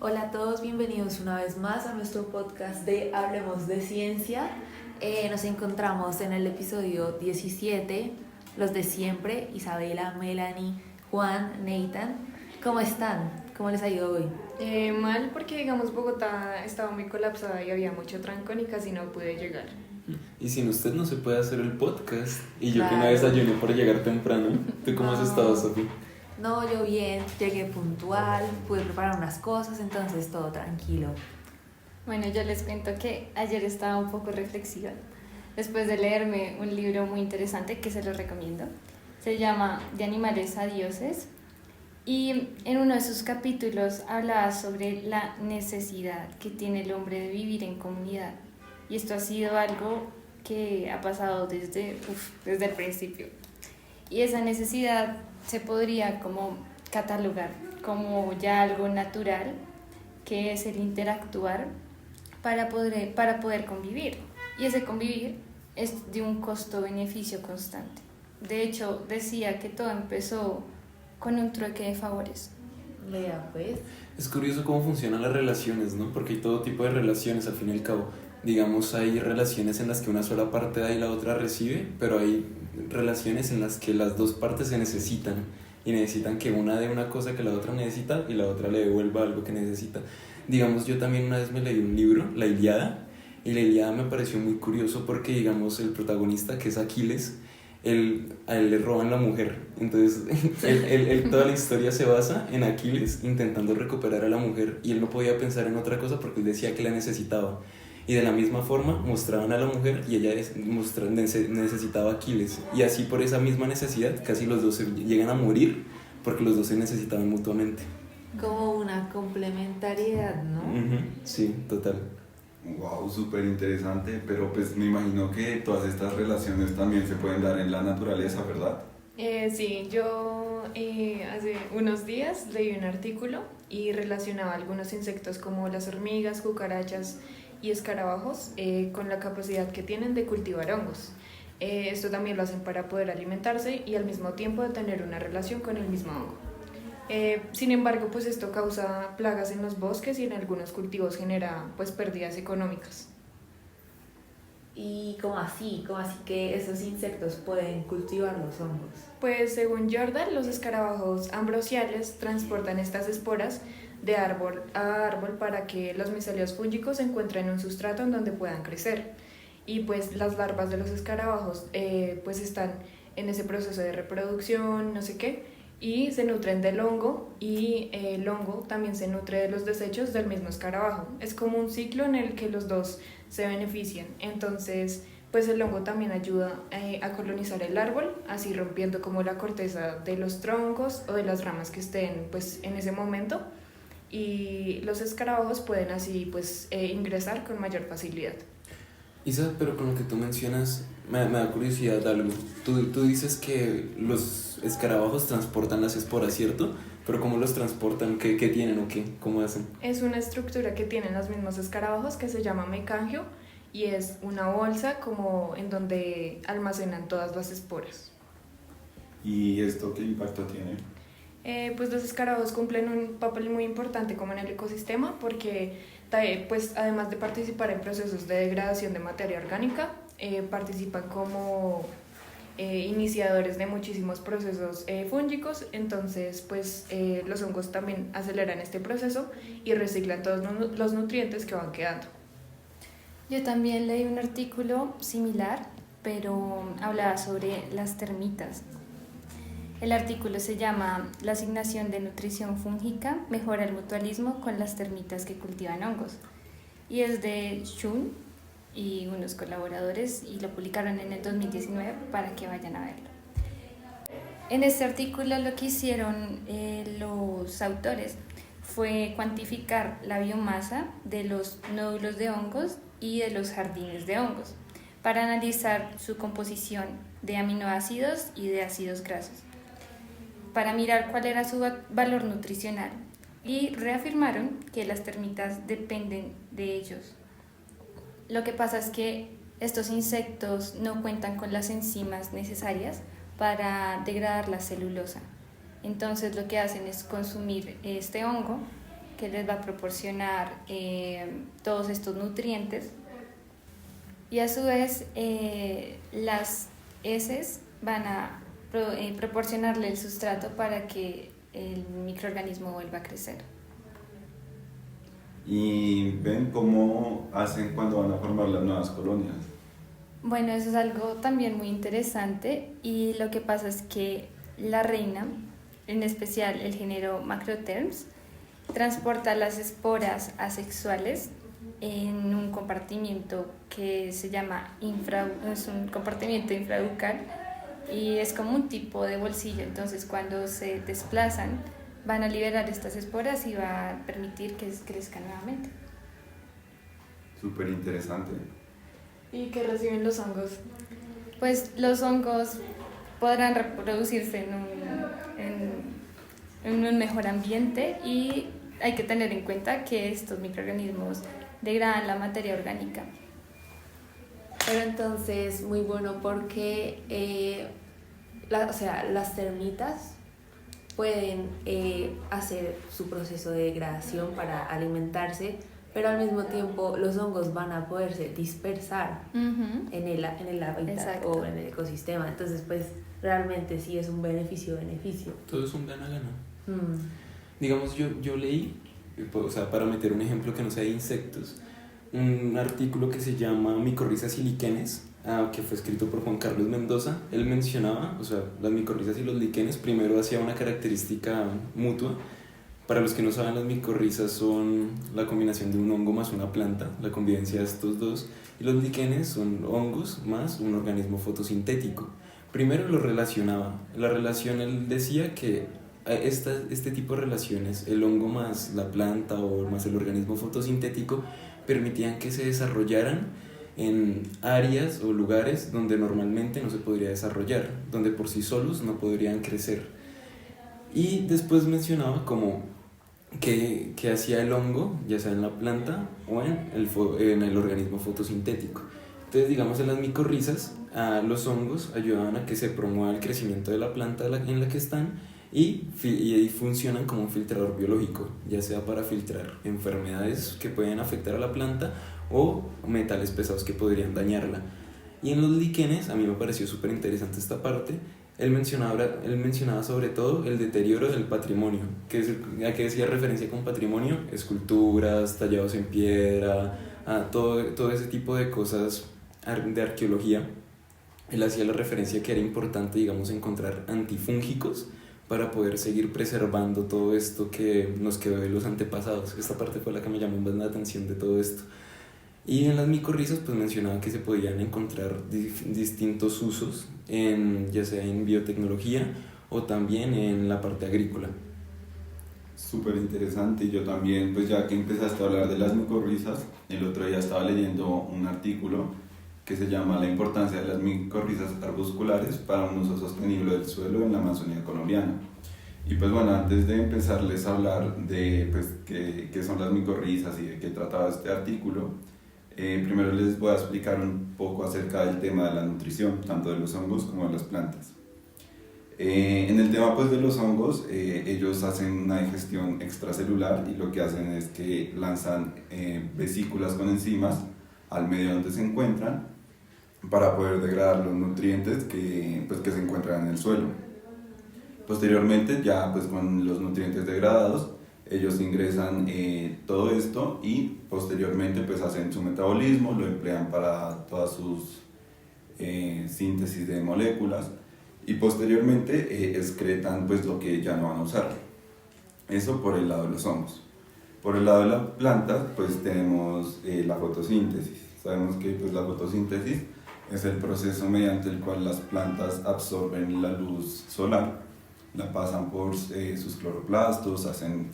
Hola a todos, bienvenidos una vez más a nuestro podcast de Hablemos de Ciencia. Nos encontramos en el episodio 17, los de siempre, Isabela, Melanie, Juan, Nathan. ¿Cómo están? ¿Cómo les ha ido hoy? Mal porque digamos Bogotá estaba muy colapsada y había mucho trancón y casi no pude llegar. Y sin usted no se puede hacer el podcast. Y yo que Claro. no desayuné por llegar temprano. ¿Tú cómo has estado, Sofi? No, yo bien, llegué puntual, pude preparar unas cosas, entonces todo tranquilo. Bueno, yo les cuento que ayer estaba un poco reflexiva después de leerme un libro muy interesante que se los recomiendo. Se llama De animales a dioses y en uno de sus capítulos hablaba sobre la necesidad que tiene el hombre de vivir en comunidad. Y esto ha sido algo que ha pasado desde el principio. Y esa necesidad se podría como catalogar como ya algo natural, que es el interactuar para poder convivir. Y ese convivir es de un costo-beneficio constante. De hecho, decía que todo empezó con un trueque de favores. Vea pues. Es curioso cómo funcionan las relaciones, ¿no? Porque hay todo tipo de relaciones al fin y al cabo. Digamos, hay relaciones en las que una sola parte da y la otra recibe, pero hay relaciones en las que las dos partes se necesitan y necesitan que una dé una cosa que la otra necesita y la otra le devuelva algo que necesita. Digamos, yo también una vez me leí un libro, La Ilíada, y la Ilíada me pareció muy curioso porque, digamos, el protagonista, que es Aquiles, a él le roban la mujer. Entonces, toda la historia se basa en Aquiles intentando recuperar a la mujer y él no podía pensar en otra cosa porque él decía que la necesitaba. Y de la misma forma mostraban a la mujer y ella necesitaba a Aquiles. Y así por esa misma necesidad casi los dos llegan a morir porque los dos se necesitaban mutuamente. Como una complementariedad, ¿no? Sí, total. Wow, súper interesante, pero pues me imagino que todas estas relaciones también se pueden dar en la naturaleza, ¿verdad? Sí, yo hace unos días leí un artículo y relacionaba algunos insectos como las hormigas, cucarachas y escarabajos con la capacidad que tienen de cultivar hongos. Esto también lo hacen para poder alimentarse y al mismo tiempo de tener una relación con el mismo hongo. Sin embargo, pues esto causa plagas en los bosques y en algunos cultivos genera pues pérdidas económicas. ¿Y cómo así? ¿Cómo así que esos insectos pueden cultivar los hongos? Pues según Jordan, los escarabajos ambrosiales transportan estas esporas de árbol a árbol para que los micelios fúngicos encuentren un sustrato en donde puedan crecer. Y pues las larvas de los escarabajos pues están en ese proceso de reproducción, no sé qué, y se nutren del hongo y el hongo también se nutre de los desechos del mismo escarabajo. Es como un ciclo en el que los dos se benefician. Entonces, pues el hongo también ayuda a colonizar el árbol, así rompiendo como la corteza de los troncos o de las ramas que estén pues en ese momento. Y los escarabajos pueden así pues ingresar con mayor facilidad. Isa, pero con lo que tú mencionas me da curiosidad algo. Tú dices que los escarabajos transportan las esporas, ¿cierto? Pero ¿cómo los transportan? ¿Qué tienen o qué? ¿Cómo hacen? Es una estructura que tienen los mismos escarabajos que se llama mecangio y es una bolsa como en donde almacenan todas las esporas. ¿Y esto qué impacto tiene? Pues los escarabajos cumplen un papel muy importante como en el ecosistema porque pues además de participar en procesos de degradación de materia orgánica, participan como iniciadores de muchísimos procesos fúngicos. Entonces pues los hongos también aceleran este proceso y reciclan todos los nutrientes que van quedando. Yo también leí un artículo similar, pero hablaba sobre las termitas. El artículo se llama La asignación de nutrición fúngica mejora el mutualismo con las termitas que cultivan hongos. Y es de Shun y unos colaboradores y lo publicaron en el 2019 para que vayan a verlo. En este artículo lo que hicieron los autores fue cuantificar la biomasa de los nódulos de hongos y de los jardines de hongos para analizar su composición de aminoácidos y de ácidos grasos, para mirar cuál era su valor nutricional y reafirmaron que las termitas dependen de ellos. Lo que pasa es que estos insectos no cuentan con las enzimas necesarias para degradar la celulosa. Entonces lo que hacen es consumir este hongo que les va a proporcionar todos estos nutrientes, y a su vez las heces van a proporcionarle el sustrato para que el microorganismo vuelva a crecer. ¿Y ven cómo hacen cuando van a formar las nuevas colonias? Bueno, eso es algo también muy interesante, y lo que pasa es que la reina, en especial el género Macrotherms, transporta las esporas asexuales en un compartimiento que se llama es un compartimiento infraducal, y es como un tipo de bolsillo. Entonces cuando se desplazan van a liberar estas esporas y va a permitir que crezcan nuevamente. Súper interesante. ¿Y qué reciben los hongos? Pues los hongos podrán reproducirse en un mejor ambiente, y hay que tener en cuenta que estos microorganismos degradan la materia orgánica. Pero entonces, muy bueno porque las termitas pueden hacer su proceso de degradación para alimentarse, pero al mismo tiempo los hongos van a poderse dispersar en el hábitat. Exacto. O en el ecosistema. Entonces, pues realmente sí es un beneficio-beneficio. Todo es un gana-gana. Digamos, yo leí, o sea, para meter un ejemplo que no sea de insectos, un artículo que se llama Micorrizas y líquenes, que fue escrito por Juan Carlos Mendoza. Él mencionaba, o sea, las micorrizas y los líquenes, primero hacía una característica mutua. Para los que no saben, las micorrizas son la combinación de un hongo más una planta, la convivencia de estos dos, y los líquenes son hongos más un organismo fotosintético. Primero lo relacionaba. La relación, él decía que este tipo de relaciones, el hongo más la planta o más el organismo fotosintético, permitían que se desarrollaran en áreas o lugares donde normalmente no se podría desarrollar, donde por sí solos no podrían crecer. Y después mencionaba como que hacía el hongo, ya sea en la planta o en el organismo fotosintético. Entonces, digamos, en las micorrizas, los hongos ayudaban a que se promueva el crecimiento de la planta en la que están, y funcionan como un filtrador biológico, ya sea para filtrar enfermedades que pueden afectar a la planta o metales pesados que podrían dañarla. Y en los líquenes, a mí me pareció súper interesante esta parte. Él mencionaba sobre todo el deterioro del patrimonio. ¿A qué decía referencia con patrimonio? Esculturas, tallados en piedra, todo ese tipo de cosas de arqueología. Él hacía la referencia que era importante, digamos, encontrar antifúngicos para poder seguir preservando todo esto que nos quedó de los antepasados. Esta parte fue la que me llamó más la atención de todo esto. Y en las micorrizas pues mencionaba que se podían encontrar distintos usos, ya sea en biotecnología o también en la parte agrícola. Súper interesante. Y yo también, pues ya que empezaste a hablar de las micorrizas, el otro día estaba leyendo un artículo que se llama La importancia de las micorrizas arbusculares para un uso sostenible del suelo en la Amazonía colombiana. Y pues bueno, antes de empezarles a hablar de pues, qué son las micorrizas y de qué trataba este artículo, primero les voy a explicar un poco acerca del tema de la nutrición, tanto de los hongos como de las plantas. En el tema pues, de los hongos, ellos hacen una digestión extracelular, y lo que hacen es que lanzan vesículas con enzimas al medio donde se encuentran para poder degradar los nutrientes que se encuentran en el suelo. Posteriormente, ya pues con los nutrientes degradados, ellos ingresan todo esto, y posteriormente pues hacen su metabolismo, lo emplean para todas sus síntesis de moléculas, y posteriormente excretan pues lo que ya no van a usar. Eso por el lado de los hongos. Por el lado de las plantas pues tenemos la fotosíntesis. Sabemos que pues, la fotosíntesis es el proceso mediante el cual las plantas absorben la luz solar, la pasan por sus cloroplastos, hacen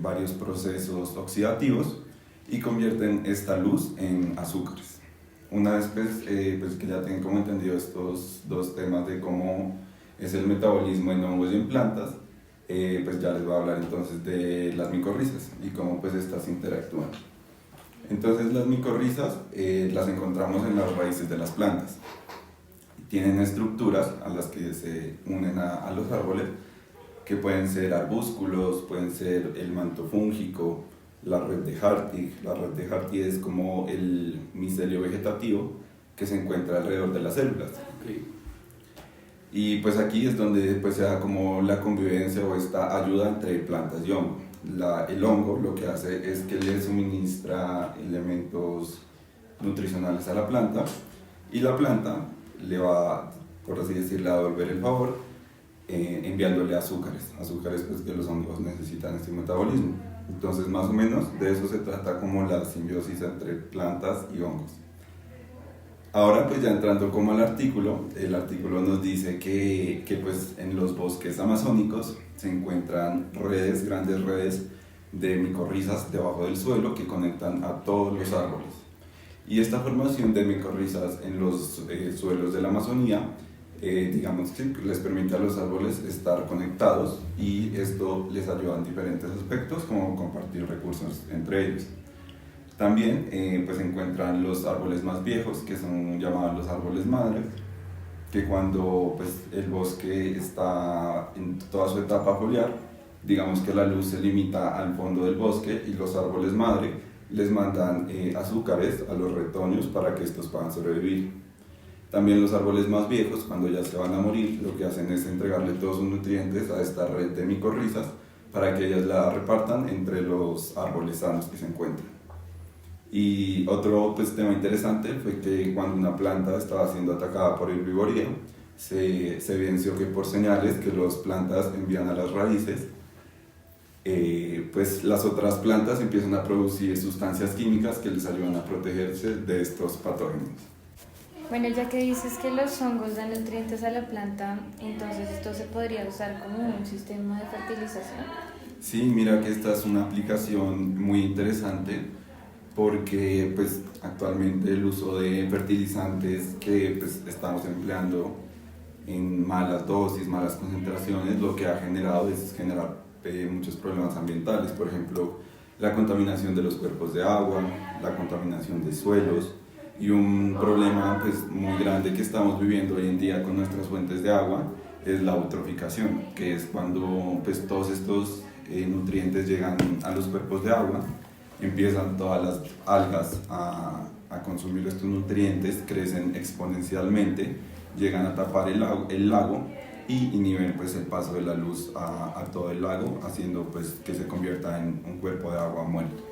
varios procesos oxidativos y convierten esta luz en azúcares. Una vez pues que ya tienen como entendido estos dos temas de cómo es el metabolismo en hongos y en plantas, pues ya les voy a hablar entonces de las micorrizas y cómo pues estas interactúan. Entonces las micorrizas las encontramos en las raíces de las plantas. Tienen estructuras a las que se unen a los árboles, que pueden ser arbúsculos, pueden ser el manto fúngico, la red de Hartig. La red de Hartig es como el micelio vegetativo que se encuentra alrededor de las células. Okay. Y pues aquí es donde pues, se da como la convivencia o esta ayuda entre plantas y hongo. El hongo lo que hace es que le suministra elementos nutricionales a la planta y la planta le va, por así decirlo, a devolver el favor enviándole azúcares pues, que los hongos necesitan este metabolismo. Entonces más o menos de eso se trata como la simbiosis entre plantas y hongos. Ahora pues ya entrando como al artículo, el artículo nos dice que pues en los bosques amazónicos se encuentran grandes redes de micorrizas debajo del suelo que conectan a todos los árboles. Y esta formación de micorrizas en los suelos de la Amazonía, digamos que les permite a los árboles estar conectados y esto les ayuda en diferentes aspectos como compartir recursos entre ellos. También pues se encuentran los árboles más viejos, que son llamados los árboles madres, que cuando pues, el bosque está en toda su etapa foliar, digamos que la luz se limita al fondo del bosque y los árboles madre les mandan azúcares a los retoños para que estos puedan sobrevivir. También los árboles más viejos, cuando ya se van a morir, lo que hacen es entregarle todos sus nutrientes a esta red de micorrizas para que ellas la repartan entre los árboles sanos que se encuentran. Y otro pues, tema interesante fue que cuando una planta estaba siendo atacada por herbivoría, se evidenció que por señales que las plantas envían a las raíces, pues las otras plantas empiezan a producir sustancias químicas que les ayudan a protegerse de estos patógenos. Bueno, ya que dices que los hongos dan nutrientes a la planta, entonces esto se podría usar como un sistema de fertilización. Sí, mira que esta es una aplicación muy interesante porque pues, actualmente el uso de fertilizantes que pues, estamos empleando en malas dosis, malas concentraciones, lo que ha generado es generar muchos problemas ambientales, por ejemplo, la contaminación de los cuerpos de agua, la contaminación de suelos y un problema pues, muy grande que estamos viviendo hoy en día con nuestras fuentes de agua es la eutroficación, que es cuando pues, todos estos nutrientes llegan a los cuerpos de agua, empiezan todas las algas a consumir estos nutrientes, crecen exponencialmente, llegan a tapar el lago y inhiben pues, el paso de la luz a todo el lago, haciendo pues, que se convierta en un cuerpo de agua muerto.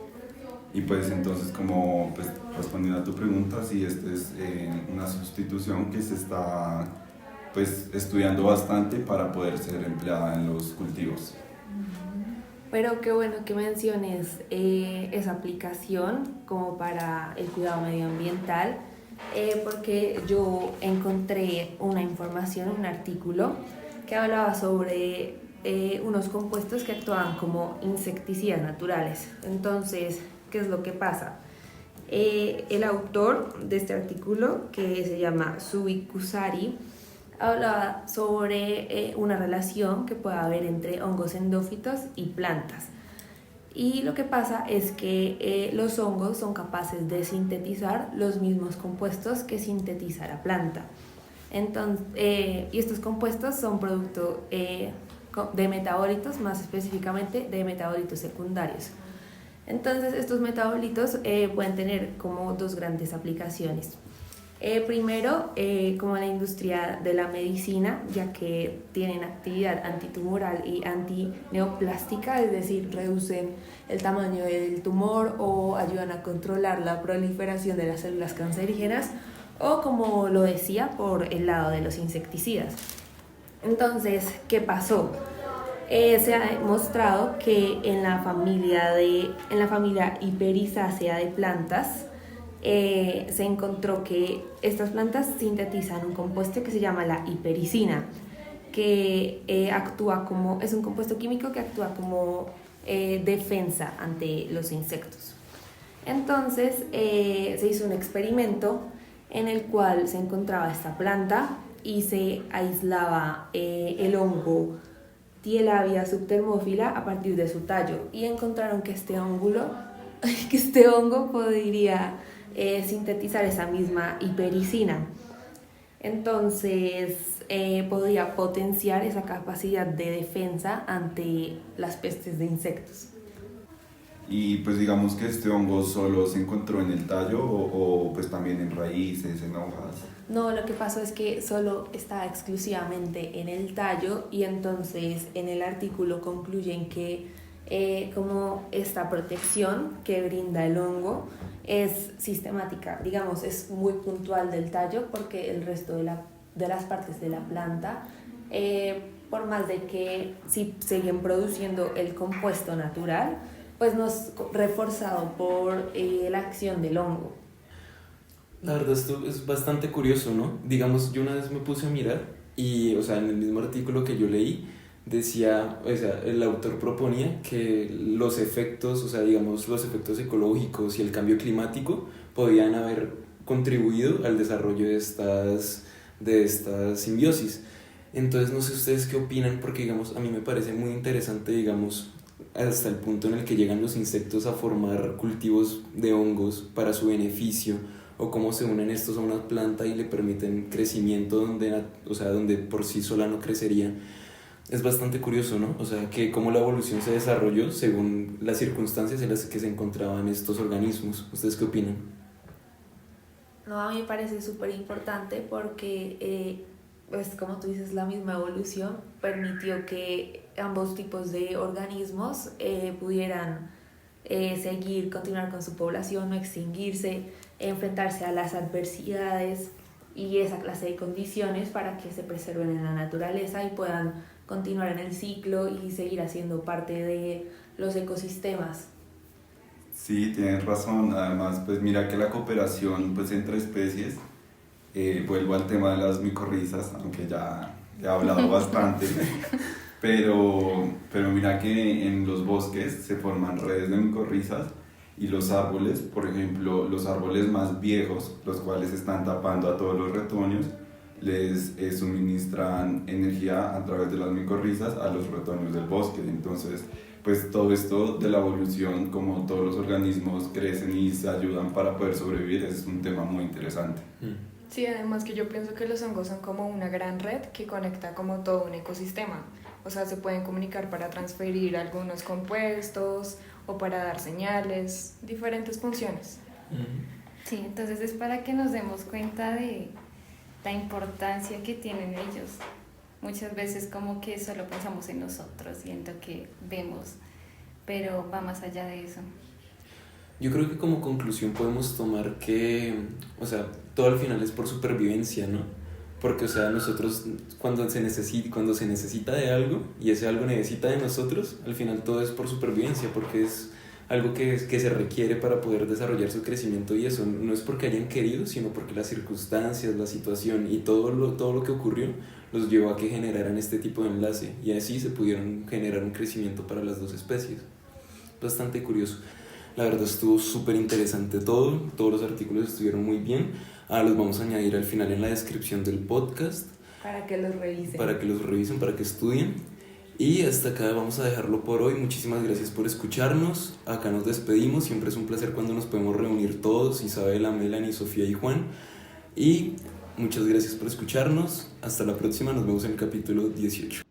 Y pues entonces, como pues, respondiendo a tu pregunta, sí, esta es una sustitución que se está pues, estudiando bastante para poder ser empleada en los cultivos. Pero qué bueno que menciones esa aplicación como para el cuidado medioambiental, porque yo encontré una información, un artículo que hablaba sobre unos compuestos que actúan como insecticidas naturales. Entonces, ¿qué es lo que pasa? El autor de este artículo, que se llama Subi Kusari, hablaba sobre una relación que puede haber entre hongos endófitos y plantas. Y lo que pasa es que los hongos son capaces de sintetizar los mismos compuestos que sintetiza la planta. Entonces, y estos compuestos son producto de metabolitos, más específicamente de metabolitos secundarios. Entonces, estos metabolitos pueden tener como dos grandes aplicaciones. Primero, como en la industria de la medicina, ya que tienen actividad antitumoral y antineoplástica, es decir, reducen el tamaño del tumor o ayudan a controlar la proliferación de las células cancerígenas, o como lo decía, por el lado de los insecticidas. Entonces, ¿qué pasó? Se ha demostrado que en la familia Hiperizácea de plantas, se encontró que estas plantas sintetizan un compuesto que se llama la hipericina, que es un compuesto químico que actúa como defensa ante los insectos. Entonces se hizo un experimento en el cual se encontraba esta planta y se aislaba el hongo Tielabia subtermófila a partir de su tallo, y encontraron que este hongo podría sintetizar esa misma hipericina. Entonces podría potenciar esa capacidad de defensa ante las pestes de insectos. Y pues digamos que este hongo solo se encontró en el tallo o pues también en raíces, en hojas. No, lo que pasó es que solo está exclusivamente en el tallo y entonces en el artículo concluyen que como esta protección que brinda el hongo es sistemática, digamos, es muy puntual del tallo porque el resto de las partes de la planta, por más de que si siguen produciendo el compuesto natural, pues no es reforzado por la acción del hongo. La verdad esto es bastante curioso, ¿no? Digamos, yo una vez me puse a mirar y, o sea, en el mismo artículo que yo leí, decía, o sea, el autor proponía que los efectos, o sea, digamos, los efectos ecológicos y el cambio climático podían haber contribuido al desarrollo de estas simbiosis. Entonces, no sé ustedes qué opinan, porque, digamos, a mí me parece muy interesante, digamos, hasta el punto en el que llegan los insectos a formar cultivos de hongos para su beneficio, o cómo se unen estos a una planta y le permiten crecimiento donde por sí sola no crecería. Es bastante curioso, ¿no? O sea, que cómo la evolución se desarrolló según las circunstancias en las que se encontraban estos organismos. ¿Ustedes qué opinan? No, a mí me parece súper importante porque, pues como tú dices, la misma evolución permitió que ambos tipos de organismos pudieran continuar con su población, no extinguirse, enfrentarse a las adversidades y esa clase de condiciones para que se preserven en la naturaleza y puedan continuar en el ciclo y seguir haciendo parte de los ecosistemas. Sí, tienes razón. Además, pues mira que la cooperación pues entre especies, vuelvo al tema de las micorrizas, aunque ya he hablado bastante, pero mira que en los bosques se forman redes de micorrizas y los árboles, por ejemplo, los árboles más viejos, los cuales están tapando a todos los retoños, les suministran energía a través de las micorrizas a los retoños del bosque. Entonces, pues todo esto de la evolución, como todos los organismos crecen y se ayudan para poder sobrevivir, es un tema muy interesante. Sí, además que yo pienso que los hongos son como una gran red que conecta como todo un ecosistema. O sea, se pueden comunicar para transferir algunos compuestos o para dar señales, diferentes funciones. Sí, entonces es para que nos demos cuenta de la importancia que tienen ellos. Muchas veces como que solo pensamos en nosotros y en lo que vemos, pero va más allá de eso. Yo creo que como conclusión podemos tomar que, o sea, todo al final es por supervivencia, ¿no? Porque, o sea, nosotros cuando se necesita de algo y ese algo necesita de nosotros, al final todo es por supervivencia, porque es algo que se requiere para poder desarrollar su crecimiento, y eso no es porque hayan querido, sino porque las circunstancias, la situación y todo lo que ocurrió los llevó a que generaran este tipo de enlace, y así se pudieron generar un crecimiento para las dos especies. Bastante curioso. La verdad estuvo súper interesante todos los artículos estuvieron muy bien. Los vamos a añadir al final en la descripción del podcast. Para que los revisen. Para que los revisen, para que estudien. Y hasta acá vamos a dejarlo por hoy. Muchísimas gracias por escucharnos. Acá nos despedimos. Siempre es un placer cuando nos podemos reunir todos, Isabela, Melanie, Sofía y Juan. Y muchas gracias por escucharnos. Hasta la próxima. Nos vemos en el capítulo 18.